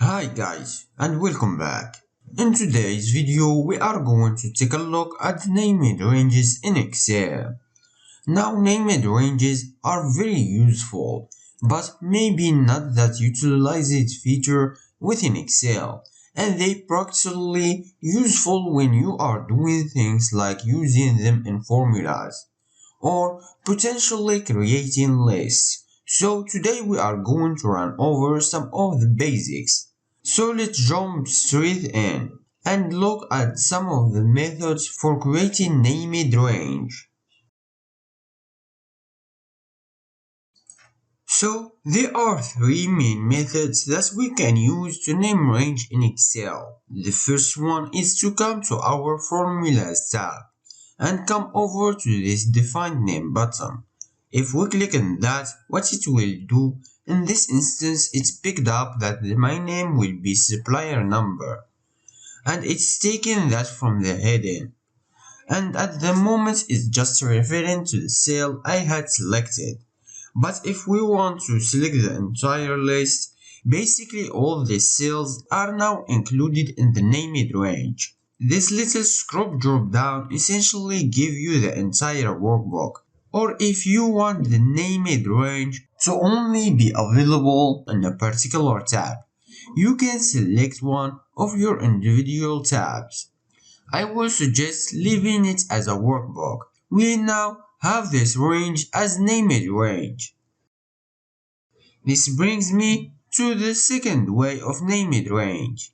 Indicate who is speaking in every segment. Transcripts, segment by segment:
Speaker 1: Hi guys and welcome back. In today's video we are going to take a look at named ranges in Excel. Now named ranges are very useful but maybe not that utilized feature within Excel, and they practically useful when you are doing things like using them in formulas or potentially creating lists. So today we are going to run over some of the basics. So let's jump straight in and look at some of the methods for creating named range. So there are three main methods that we can use to name range in Excel. The first one is to come to our Formulas tab and come over to this Define Name button. If we click on that, what it will do, in this instance it's picked up that my name will be supplier number, and it's taking that from the heading, and at the moment it's just referring to the cell I had selected. But if we want to select the entire list, basically all the cells are now included in the named range. This little scroll drop down essentially gives you the entire workbook. Or if you want the named range to only be available in a particular tab, you can select one of your individual tabs. I would suggest leaving it as a workbook. We now have this range as named range. This brings me to the second way of named range,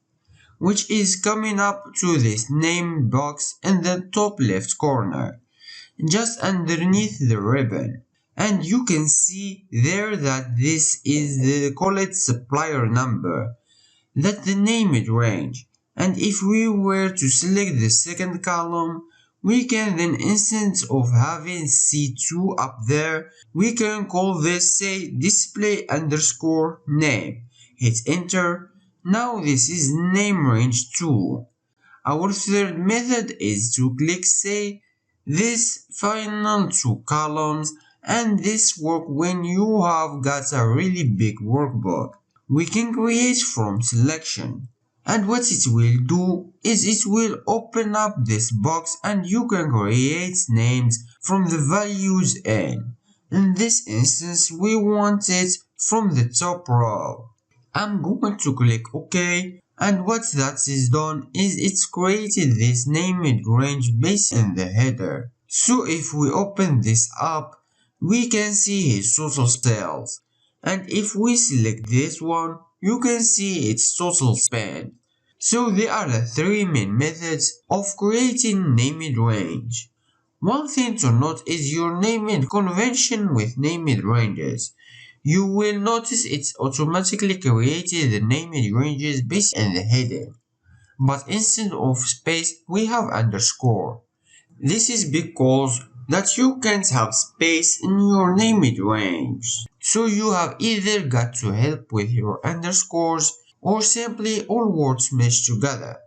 Speaker 1: which is coming up to this name box in the top left corner, just underneath the ribbon. And you can see there that this is the called supplier number, that's the named range. And if we were to select the second column, we can then, instead of having C2 up there, we can call this, say, display underscore name. Hit enter. Now this is name range 2. Our third method is to click, say, this final two columns, and this work when you have got a really big workbook. We can create from selection, and what it will do is it will open up this box and you can create names from the values in this instance we want it from the top row. I'm going to click OK, and what that is done is it's created this named range based in the header. So if we open this up, we can see his total sales, and if we select this one, you can see its total spend. So there are the three main methods of creating named range. One thing to note is your naming convention with named ranges. You will notice it's automatically created the named ranges based on the heading, but instead of space we have underscore. This is because that you can't have space in your named range. So you have either got to help with your underscores or simply all words meshed together.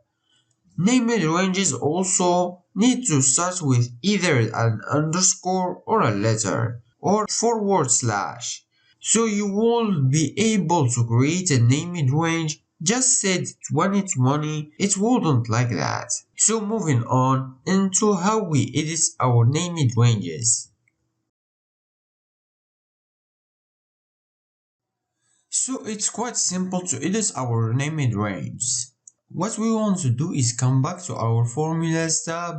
Speaker 1: Named ranges also need to start with either an underscore or a letter or forward slash. So you won't be able to create a named range just said 2020, it wouldn't like that. So moving on into how we edit our named ranges. So it's quite simple to edit our named range. What we want to do is come back to our formulas tab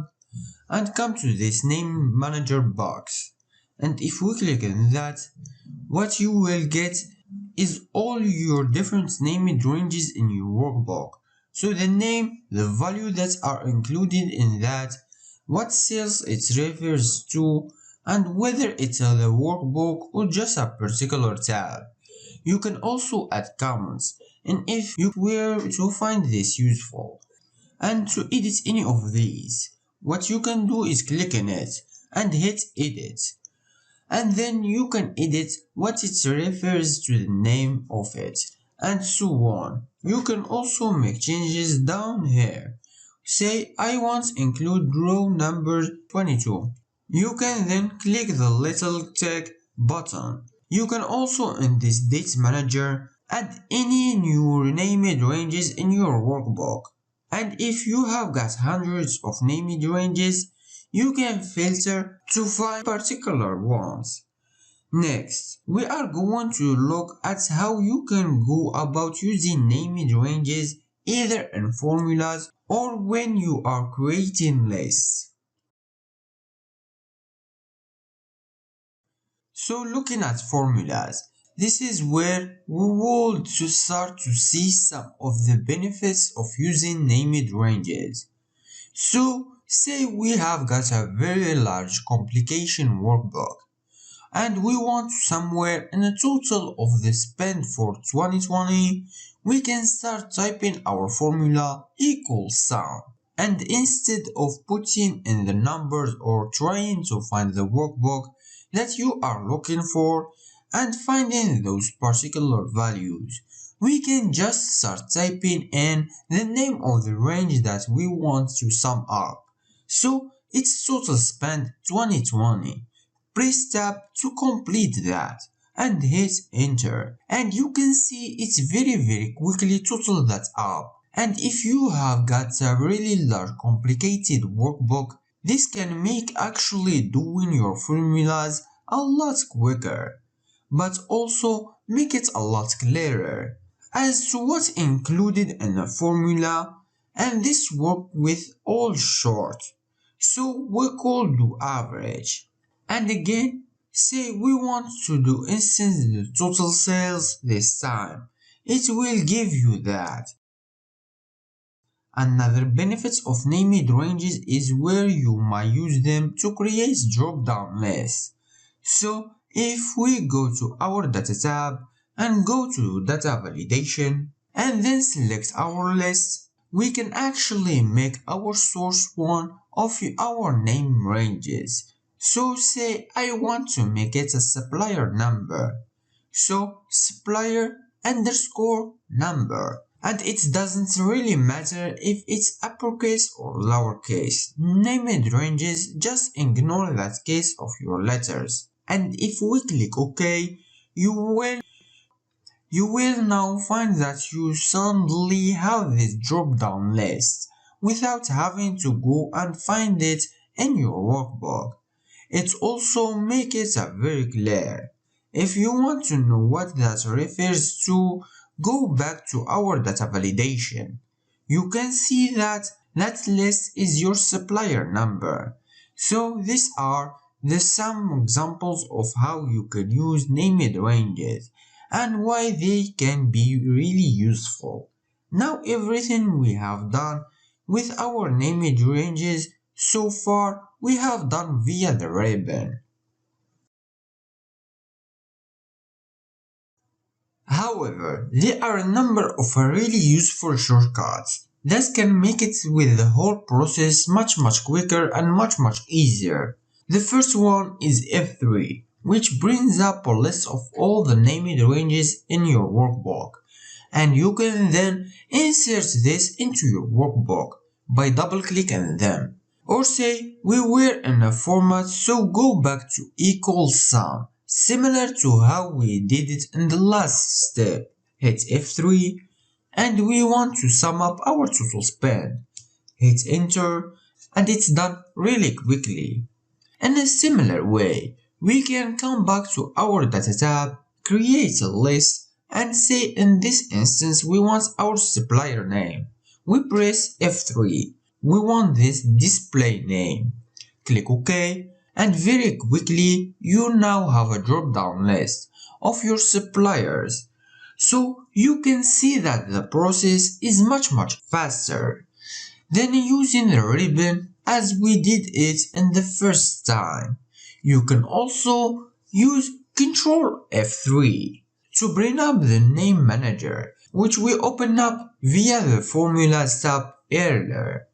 Speaker 1: and come to this name manager box. And if we click on that, what you will get is all your different named ranges in your workbook. So the name, the value that are included in that, what cells it refers to, and whether it's the workbook or just a particular tab. You can also add comments, and if you were to find this useful, and to edit any of these, what you can do is click on it and hit edit, and then you can edit what it refers to the name of it, and so on. You can also make changes down here. Say I want to include row number 22. You can then click the little tick button. You can also, in this date manager, Add any new named ranges in your workbook. And if you have got hundreds of named ranges, you can filter to find particular ones. Next, we are going to look at how you can go about using named ranges either in formulas or when you are creating lists. So looking at formulas, this is where we will start to see some of the benefits of using named ranges. So say we have got a very large complication workbook and we want somewhere in a total of the spend for 2020, we can start typing our formula equals sum. And instead of putting in the numbers or trying to find the workbook that you are looking for and finding those particular values, we can just start typing in the name of the range that we want to sum up. So it's total spend 2020. Press tab to complete that and hit enter, and you can see it's very quickly total that up. And if you have got a really large complicated workbook, this can make actually doing your formulas a lot quicker, but also make it a lot clearer as to what's included in a formula, and this work with all short. So we could do average. And again, say we want to do instance the total sales this time. It will give you that. Another benefit of named ranges is where you might use them to create drop-down lists. So if we go to our data tab and go to data validation and then select our list, we can actually make our source one of our name ranges. So say I want to make it a supplier number. So supplier underscore number. And it doesn't really matter if it's uppercase or lowercase. Named ranges, just ignore that case of your letters. And if we click OK, you will now find that you suddenly have this drop-down list without having to go and find it in your workbook. It also makes it very clear. If you want to know what that refers to, go back to our data validation. You can see that that list is your supplier number. So these are some examples of how you can use named ranges and why they can be really useful. Now everything we have done with our named ranges so far we have done via the ribbon. However, there are a number of really useful shortcuts that can make it with the whole process much quicker and much easier. The first one is F3, which brings up a list of all the named ranges in your workbook, and you can then insert this into your workbook by double-clicking them. Or say we were in a format, so go back to equals sum, similar to how we did it in the last step. Hit F3 and we want to sum up our total spend. Hit enter and it's done really quickly. In a similar way, we can come back to our data tab, create a list, and say in this instance we want our supplier name. We press F3. We want this display name. Click OK, and very quickly you now have a drop-down list of your suppliers. So you can see that the process is much faster than using the ribbon as we did it in the first time. You can also use Ctrl F3 to bring up the name manager, which we opened up via the formulas tab earlier.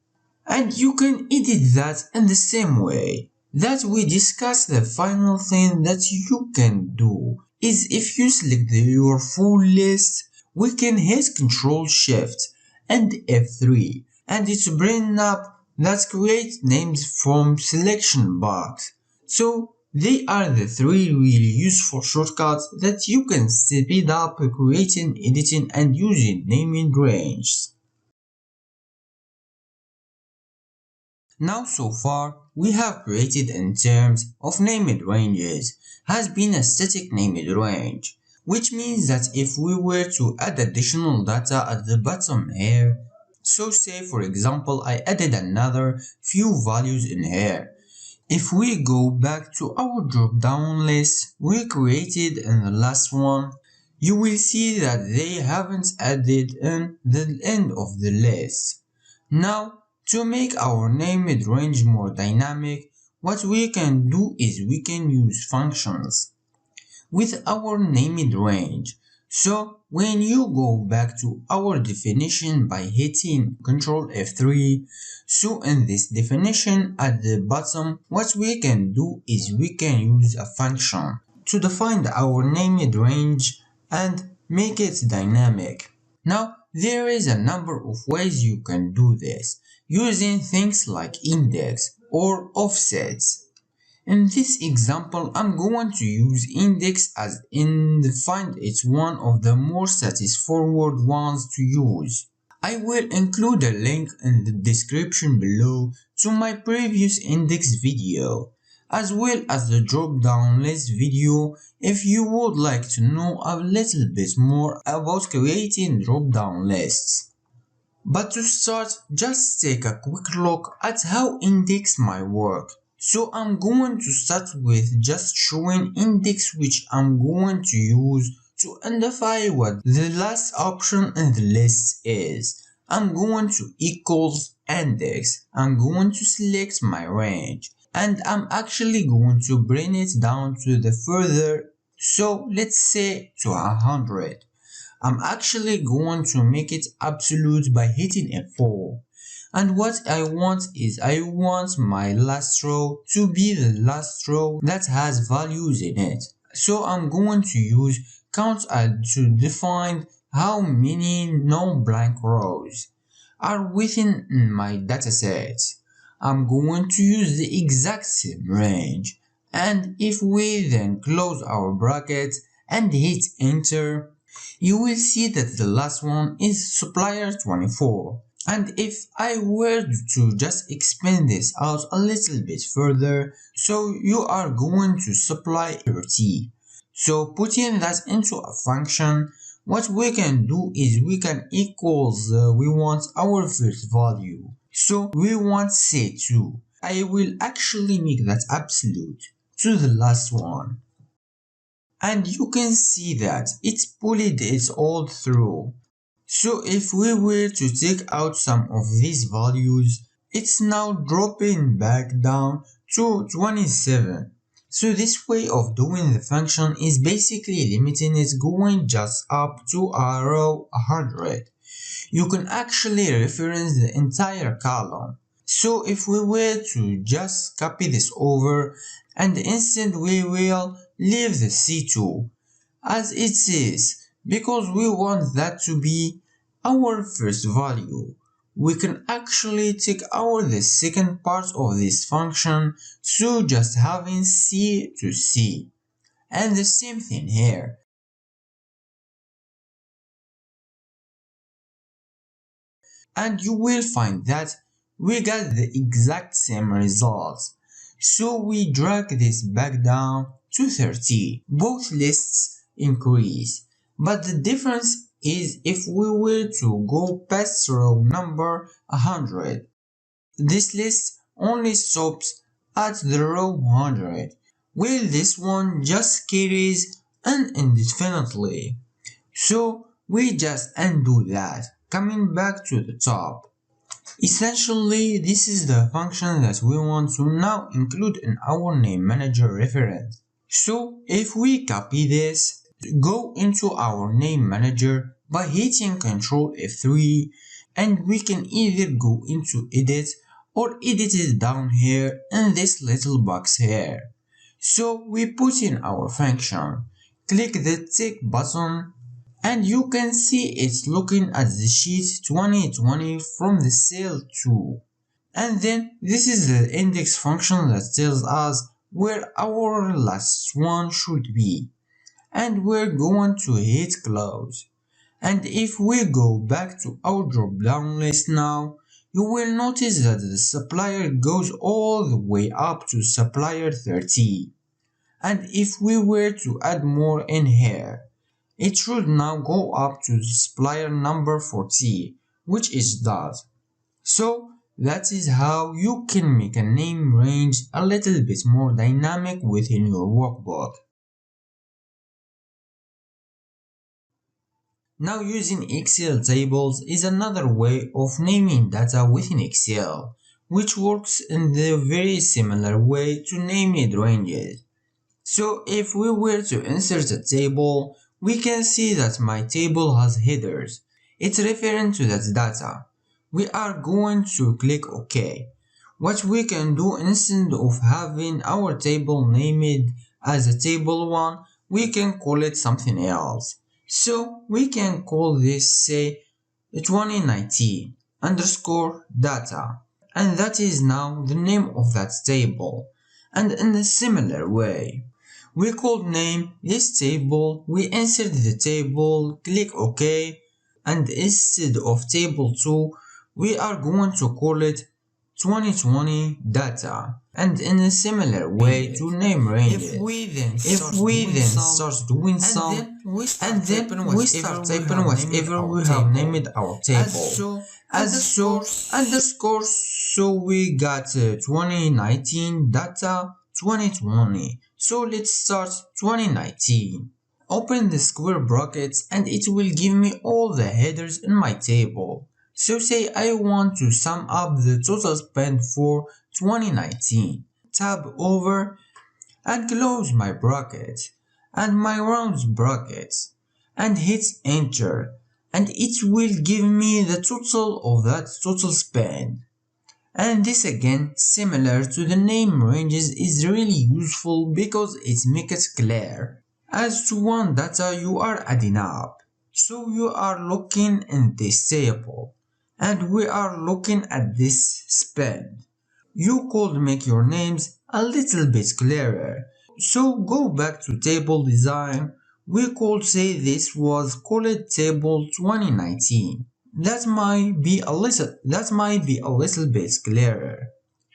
Speaker 1: And you can edit that in the same way that we discussed. The final thing that you can do is if you select your full list, we can hit Ctrl Shift and F3 and it's bring up that create names from selection box. So They are the three really useful shortcuts that you can speed up creating, editing, and using naming ranges. Now so far, we have created in terms of named ranges has been a static named range, which means that if we were to add additional data at the bottom here, so say for example I added another few values in here. If we go back to our drop down list we created in the last one, you will see that they haven't added in the end of the list. Now, to make our named range more dynamic, what we can do is we can use functions with our named range. So when you go back to our definition by hitting Ctrl F3, so in this definition at the bottom what we can do is we can use a function to define our named range and make it dynamic. Now there is a number of ways you can do this using things like index or offsets. In this example, I'm going to use index as find it's one of the more straightforward ones to use. I will include a link in the description below to my previous index video, as well as the drop down list video if you would like to know a little bit more about creating drop down lists. But to start, just take a quick look at how index might work. So I'm going to start with just showing index, which I'm going to use to identify what the last option in the list is. I'm going to equals index. I'm going to select my range and I'm actually going to bring it down to the further, so let's say to 100. I'm actually going to make it absolute by hitting F4. And what I want is I want my last row to be the last row that has values in it. So I'm going to use COUNT to define how many non-blank rows are within my dataset. I'm going to use the exact same range. And if we then close our bracket and hit enter, you will see that the last one is supplier 24. And if I were to just expand this out a little bit further, so you are going to supply 30. So putting that into a function, what we can do is we can equals, we want our first value. So we want say 2. I will actually make that absolute to the last one. And you can see that it's pulled it all through. So if we were to take out some of these values, it's now dropping back down to 27. So this way of doing the function is basically limiting it going just up to a row 100. You can actually reference the entire column. So if we were to just copy this over and instead we will leave the C2 as it is because we want that to be our first value. We can actually take out the second part of this function, so just having C to C. And the same thing here. And you will find that we got the exact same results. So we drag this back down to 30. Both lists increase, but the difference is if we were to go past row number 100. This list only stops at the row 100, while this one just carries indefinitely. So we just undo that, coming back to the top. Essentially, this is the function that we want to now include in our name manager reference. So if we copy this, go into our name manager by hitting Ctrl F3, and we can either go into edit or edit it down here in this little box here. So we put in our function, click the tick button, and you can see it's looking at the sheet 2020 from the cell 2. And then this is the index function that tells us where our last one should be, and we're going to hit close. And if we go back to our drop down list now, you will notice that the supplier goes all the way up to supplier 30. And if we were to add more in here, it should now go up to the supplier number 40, which it does. So that is how you can make a name range a little bit more dynamic within your workbook. Now using Excel tables is another way of naming data within Excel, which works in the very similar way to naming ranges. So if we were to insert a table, we can see that my table has headers. It's referring to that data. We are going to click OK. What we can do, instead of having our table named as a table 1, we can call it something else. So we can call this, say, 2019 underscore data, and that is now the name of that table. And in a similar way, we could name this table, we insert the table, click OK, and instead of table 2, we are going to call it 2020 data, and in a similar way to name ranges. If we then start doing some, and then we start typing whatever we have named our table as source underscore, so we got 2019 data 2020. So let's start 2019. Open the square brackets and it will give me all the headers in my table. So say I want to sum up the total spend for 2019. Tab over and close my bracket and my rounds brackets and hit enter, and it will give me the total of that total spend. And this again, similar to the name ranges, is really useful because it makes it clear as to one data you are adding up. So you are looking in this table and we are looking at this spend. You could make your names a little bit clearer. So go back to table design. We could say this was called table 2019. That might be a little bit clearer.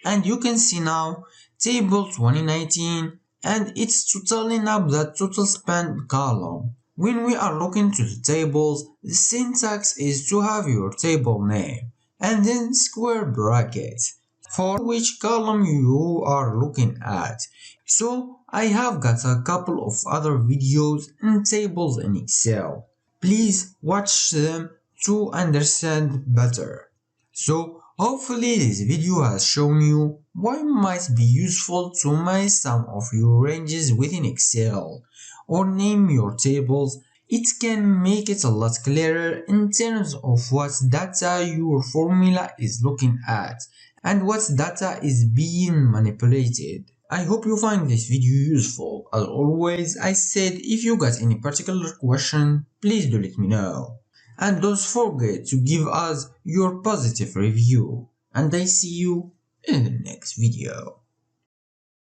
Speaker 1: And you can see now table 2019 and it's totaling up that total spend column. When we are looking to the tables, the syntax is to have your table name and then square brackets for which column you are looking at. So I have got a couple of other videos in tables in Excel. Please watch them to understand better. So hopefully this video has shown you why it might be useful to manage some of your ranges within Excel or name your tables. It can make it a lot clearer in terms of what data your formula is looking at and what data is being manipulated. I hope you find this video useful. As always, I said if you got any particular question, please do let me know. And don't forget to give us your positive review. And I see you in the next video.